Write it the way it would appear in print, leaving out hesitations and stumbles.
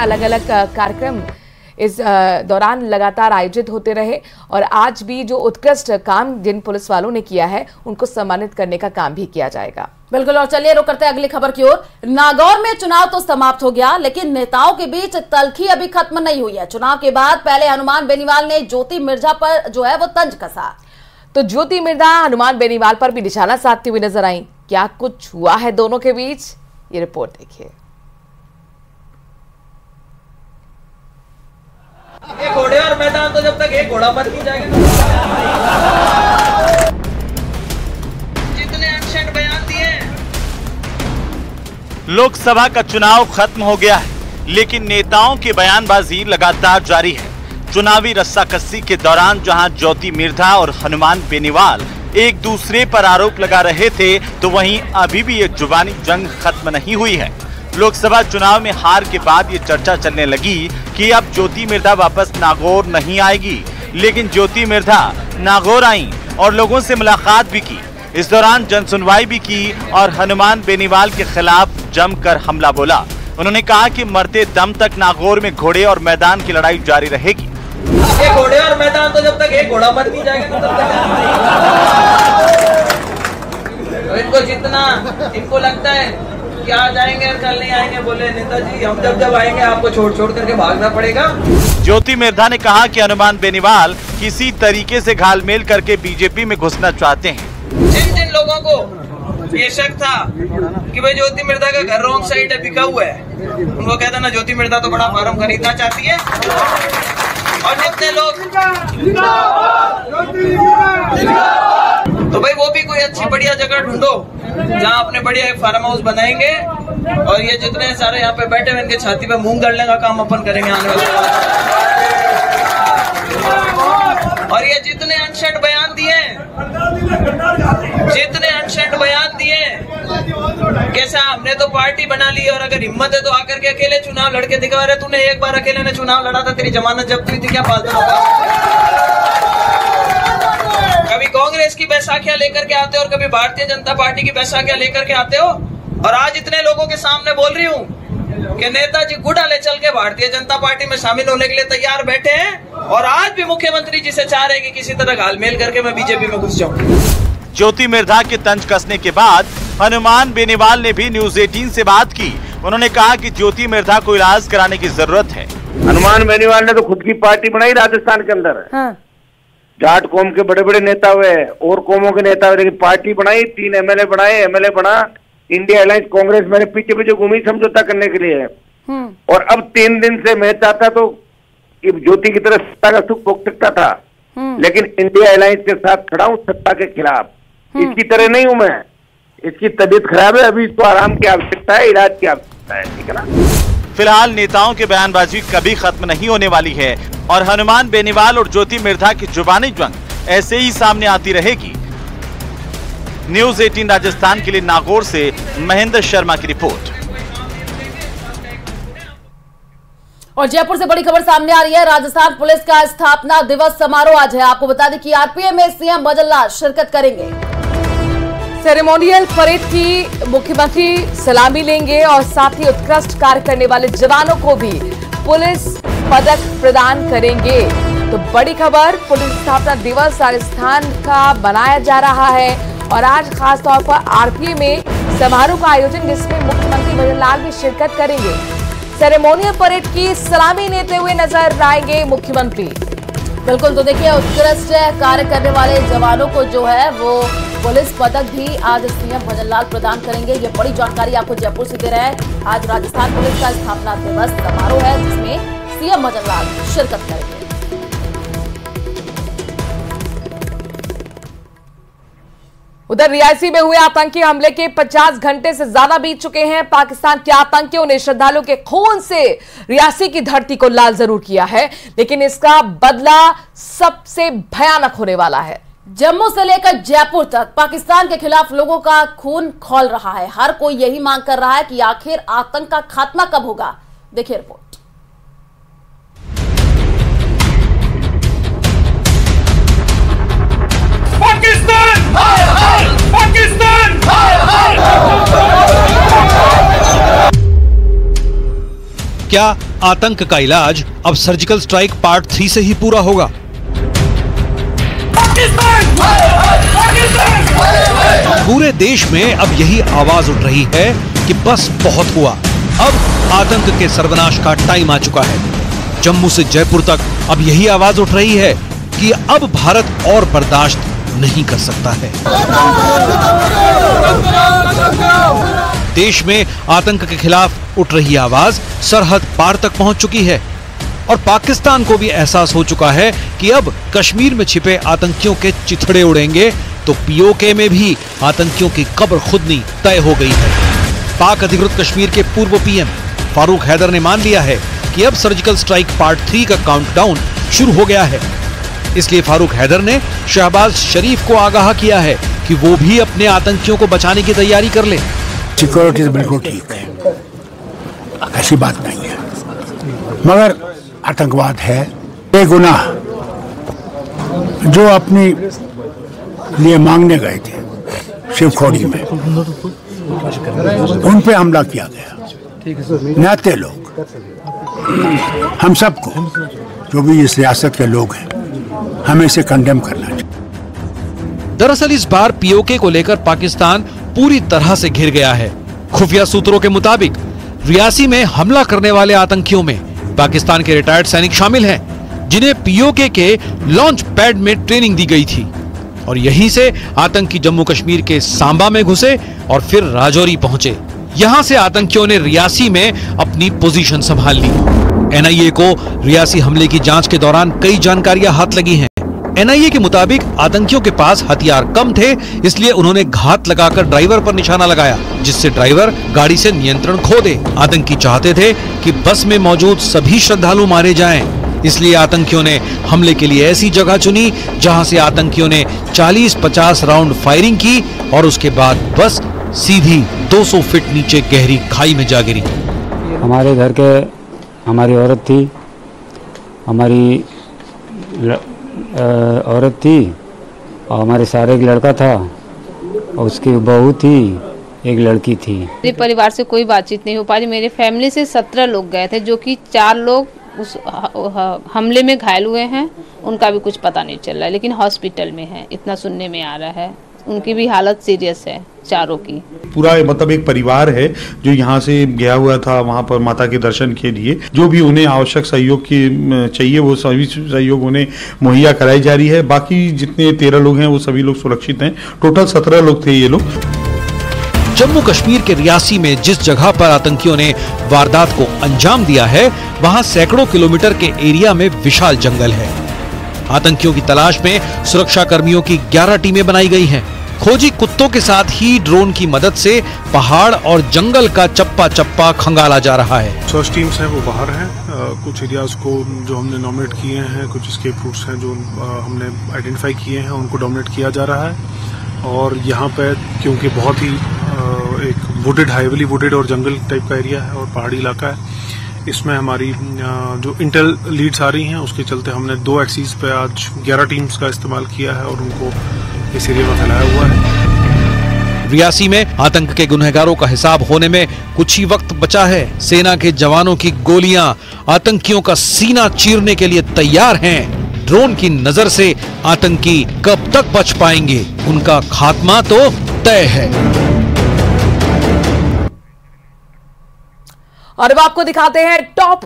है। अलग अलग कार्यक्रम इस दौरान लगातार आयोजित होते रहे और आज भी जो उत्कृष्ट काम जिन पुलिस वालों ने किया है उनको सम्मानित करने का काम भी किया जाएगा। बिल्कुल। और चलिए रुक करते हैं अगली खबर की ओर। नागौर में चुनाव तो समाप्त हो गया, लेकिन नेताओं के बीच तल्खी अभी खत्म नहीं हुई है। चुनाव के बाद पहले हनुमान बेनीवाल ने ज्योति मिर्जा पर जो है वो तंज कसा, तो ज्योति मिर्जा हनुमान बेनीवाल पर भी निशाना साधती हुई नजर आई। क्या कुछ हुआ है दोनों के बीच, ये रिपोर्ट देखिए। घोड़े और मैदान तो जब तक एक घोड़ा मत नहीं जाएगा। जितने अनशन बयान दिए। लोकसभा का चुनाव खत्म हो गया है, लेकिन नेताओं की बयानबाजी लगातार जारी है। चुनावी रस्साकसी के दौरान जहां ज्योति मिर्धा और हनुमान बेनीवाल एक दूसरे पर आरोप लगा रहे थे, तो वहीं अभी भी ये जुबानी जंग खत्म नहीं हुई है। लोकसभा चुनाव में हार के बाद ये चर्चा चलने लगी कि अब ज्योति मिर्धा वापस नागौर नहीं आएगी, लेकिन ज्योति मिर्धा नागौर आई और लोगों से मुलाकात भी की। इस दौरान जनसुनवाई भी की और हनुमान बेनीवाल के खिलाफ जमकर हमला बोला। उन्होंने कहा कि मरते दम तक नागौर में घोड़े और मैदान की लड़ाई जारी रहेगी। ये घोड़े और मैदान तो जब तक एक घोड़ा मत नहीं जाएगा तब तक। तो इनको जितना इनको लगता है कि आज आएंगे और कल नहीं आएंगे, बोले नेताजी हम जब आएंगे आपको छोड़ करके भागना पड़ेगा। ज्योति मिर्धा ने कहा कि हनुमान बेनीवाल किसी तरीके से घालमेल करके बीजेपी में घुसना चाहते हैं। जिन लोगों को ये शक था कि भाई ज्योति मिर्धा का घर रॉन्ग साइड है, बिका हुआ है, उनको कहता ना ज्योति मिर्धा तो बड़ा फार्म खरीदना चाहती है। और जितने लोग तो भाई वो भी कोई अच्छी बढ़िया जगह ढूंढो जहाँ अपने बढ़िया एक फार्म हाउस बनाएंगे और ये जितने सारे यहाँ पे बैठे हुए इनके छाती पे मूंग दलने का काम अपन करेंगे आने वाले। और ये जितने अनशर्ट बयान दिए कैसा हमने तो पार्टी बना ली और अगर हिम्मत है तो आकर के अकेले चुनाव लड़के दिखा रहे। तूने एक बार अकेले ने चुनाव लड़ा था, तेरी जमानत जब्त हुई थी, क्या फालतू होगा। कभी कांग्रेस की बैसाखियां लेकर के आते हो और कभी भारतीय जनता पार्टी की बैसाखियां लेकर के आते हो, और आज इतने लोगों के सामने बोल रही हूँ कि नेताजी गुड़ा ले चल के भारतीय जनता पार्टी में शामिल होने के लिए तैयार बैठे हैं और आज भी मुख्यमंत्री जी से चाह रहे हैं कि किसी तरह घालमेल करके मैं बीजेपी में घुस जाऊं। ज्योति मिर्धा के तंज कसने के बाद हनुमान बेनीवाल ने भी न्यूज 18 से बात की। उन्होंने कहा कि ज्योति मिर्धा को इलाज कराने की जरूरत है। हनुमान बेनीवाल ने तो खुद की पार्टी बनाई राजस्थान के अंदर। हाँ। जाट कौम के बड़े बड़े नेता हुए और कौमों के नेता हुए, लेकिन पार्टी बनाई, 3 एमएलए बनाए, एमएलए बना। इंडिया अलायंस कांग्रेस मेरे पीछे पीछे घूमी समझौता करने के लिए। और अब 3 दिन से मैं चाहता तो ज्योति की तरफ सत्ता का सुख भोग सकता था, लेकिन इंडिया अलायंस के साथ खड़ा हूँ सत्ता के खिलाफ। इसकी तरह नहीं हूं मैं। इसकी तबीयत खराब है, अभी इसको आराम की आवश्यकता है, इलाज की आवश्यकता है, ठीक है ना। फिलहाल नेताओं की बयानबाजी कभी खत्म नहीं होने वाली है और हनुमान बेनीवाल और ज्योति मिर्धा की जुबानी जंग ऐसे ही सामने आती रहेगी। न्यूज 18 राजस्थान के लिए नागौर से महेंद्र शर्मा की रिपोर्ट। और जयपुर से बड़ी खबर सामने आ रही है। राजस्थान पुलिस का स्थापना दिवस समारोह आज है। आपको बता दें कि आरपीएफ में सीएम भजन लाल शिरकत करेंगे। सेरेमोनियल परेड की मुख्यमंत्री सलामी लेंगे और साथ ही उत्कृष्ट कार्य करने वाले जवानों को भी पुलिस पदक प्रदान करेंगे। तो बड़ी खबर, पुलिस स्थापना दिवस राजस्थान का मनाया जा रहा है और आज खास तौर पर आरपीएफ में समारोह का आयोजन जिसमें मुख्यमंत्री भजन लाल भी शिरकत करेंगे। सेरेमोनियल परेड की सलामी लेते हुए नजर आएंगे मुख्यमंत्री। बिल्कुल। तो देखिए उत्कृष्ट कार्य करने वाले जवानों को जो है वो पुलिस पदक भी आज सीएम भजन लाल प्रदान करेंगे। ये बड़ी जानकारी आपको जयपुर से दे रहे हैं। आज राजस्थान पुलिस का स्थापना दिवस समारोह है जिसमें सीएम भजन लाल शिरकत करेंगे। उधर रियासी में हुए आतंकी हमले के 50 घंटे से ज्यादा बीत चुके हैं। पाकिस्तान के आतंकियों ने श्रद्धालुओं के खून से रियासी की धरती को लाल जरूर किया है, लेकिन इसका बदला सबसे भयानक होने वाला है। जम्मू से लेकर जयपुर तक पाकिस्तान के खिलाफ लोगों का खून खौल रहा है। हर कोई यही मांग कर रहा है कि आखिर आतंक का खात्मा कब होगा। देखिए रिपोर्ट। पाकिस्तान हाय हाय, पाकिस्तान हाय हाय। क्या आतंक का इलाज अब सर्जिकल स्ट्राइक पार्ट 3 से ही पूरा होगा। पूरे देश में अब यही आवाज उठ रही है कि बस बहुत हुआ, अब आतंक के सर्वनाश का टाइम आ चुका है। जम्मू से जयपुर तक अब यही आवाज उठ रही है कि अब भारत और बर्दाश्त नहीं कर सकता है। देश में आतंक के खिलाफ उठ रही आवाज सरहद पार तक पहुंच चुकी है और पाकिस्तान को भी एहसास हो चुका है कि अब कश्मीर में छिपे आतंकियों के चिथड़े उड़ेंगे तो पीओके में भी आतंकियों की कब्र खुदनी तय हो गई है। पाक अधिकृत कश्मीर के पूर्व पीएम फारूक हैदर ने मान लिया है कि अब सर्जिकल स्ट्राइक पार्ट 3 का काउंटडाउन शुरू हो गया है। इसलिए फारूक हैदर ने शहबाज शरीफ को आगाह किया है कि वो भी अपने आतंकियों को बचाने की तैयारी कर ले। सिक्योरिटी बिल्कुल ठीक है, ऐसी बात नहीं है, मगर आतंकवाद है बेगुनाह। जो अपनी लिए मांगने गए थे शिवखोड़ी में, उन पे हमला किया गया। नाते लोग, हम सबको, जो भी इस रियासत के लोग हैं, हमें इसे कंडेम करना चाहिए। दरअसल इस बार पीओके को लेकर पाकिस्तान पूरी तरह से घिर गया है। खुफिया सूत्रों के मुताबिक रियासी में हमला करने वाले आतंकियों में पाकिस्तान के रिटायर्ड सैनिक शामिल हैं, जिन्हें पीओके के लॉन्च पैड में ट्रेनिंग दी गई थी और यहीं से आतंकी जम्मू कश्मीर के सांबा में घुसे और फिर राजौरी पहुंचे। यहां से आतंकियों ने रियासी में अपनी पोजीशन संभाल ली। एनआईए को रियासी हमले की जांच के दौरान कई जानकारियां हाथ लगी हैं। एनआईए के मुताबिक आतंकियों के पास हथियार कम थे, इसलिए उन्होंने घात लगाकर ड्राइवर पर निशाना लगाया, जिससे ड्राइवर गाड़ी से नियंत्रण खो दे। आतंकी चाहते थे कि बस में मौजूद सभी श्रद्धालु मारे जाएं, इसलिए आतंकियों ने हमले के लिए ऐसी जगह चुनी जहां से आतंकियों ने 40-50 राउंड फायरिंग की और उसके बाद बस सीधी 200 फीट नीचे गहरी खाई में जा गिरी। हमारे घर के हमारी औरत थी, हमारी औरत थी और हमारे सारे एक लड़का था और उसकी बहू थी, एक लड़की थी। मेरे परिवार से कोई बातचीत नहीं हो पाई। मेरे फैमिली से 17 लोग गए थे, जो कि 4 लोग उस हमले में घायल हुए हैं, उनका भी कुछ पता नहीं चल रहा है, लेकिन हॉस्पिटल में है, इतना सुनने में आ रहा है। उनकी भी हालत सीरियस है, चारों की। पूरा मतलब एक परिवार है जो यहाँ से गया हुआ था वहाँ पर माता के दर्शन के लिए। जो भी उन्हें आवश्यक सहयोग की चाहिए वो सभी सहयोग उन्हें मुहैया कराई जा रही है। बाकी जितने 13 लोग हैं वो सभी लोग सुरक्षित हैं। टोटल 17 लोग थे ये लोग। जम्मू कश्मीर के रियासी में जिस जगह पर आतंकियों ने वारदात को अंजाम दिया है, वहां सैकड़ों किलोमीटर के एरिया में विशाल जंगल है। आतंकियों की तलाश में सुरक्षा कर्मियों की 11 टीमें बनाई गई हैं। खोजी कुत्तों के साथ ही ड्रोन की मदद से पहाड़ और जंगल का चप्पा चप्पा खंगाला जा रहा है। सर्च टीम्स हैं वो बाहर हैं, कुछ एरियाज को जो हमने नॉमिनेट किए हैं, कुछ escape रूट्स हैं जो हमने आइडेंटिफाई किए हैं, उनको डोमिनेट किया जा रहा है। और यहाँ पे क्योंकि बहुत ही एक वुडेड, हाईली वुडेड और जंगल टाइप का एरिया है और पहाड़ी इलाका है, इसमें हमारी जो इंटेल लीड्स आ रही हैं उसके चलते हमने 2 एक्सीज पे आज 11 टीम्स का इस्तेमाल किया है और उनको इस एरिया में फैलाया हुआ है। रियासी में आतंक के गुनहगारों का हिसाब होने में कुछ ही वक्त बचा है। सेना के जवानों की गोलियां आतंकियों का सीना चीरने के लिए तैयार हैं। ड्रोन की नजर से आतंकी कब तक बच पाएंगे, उनका खात्मा तो तय है। और अब आपको दिखाते हैं टॉप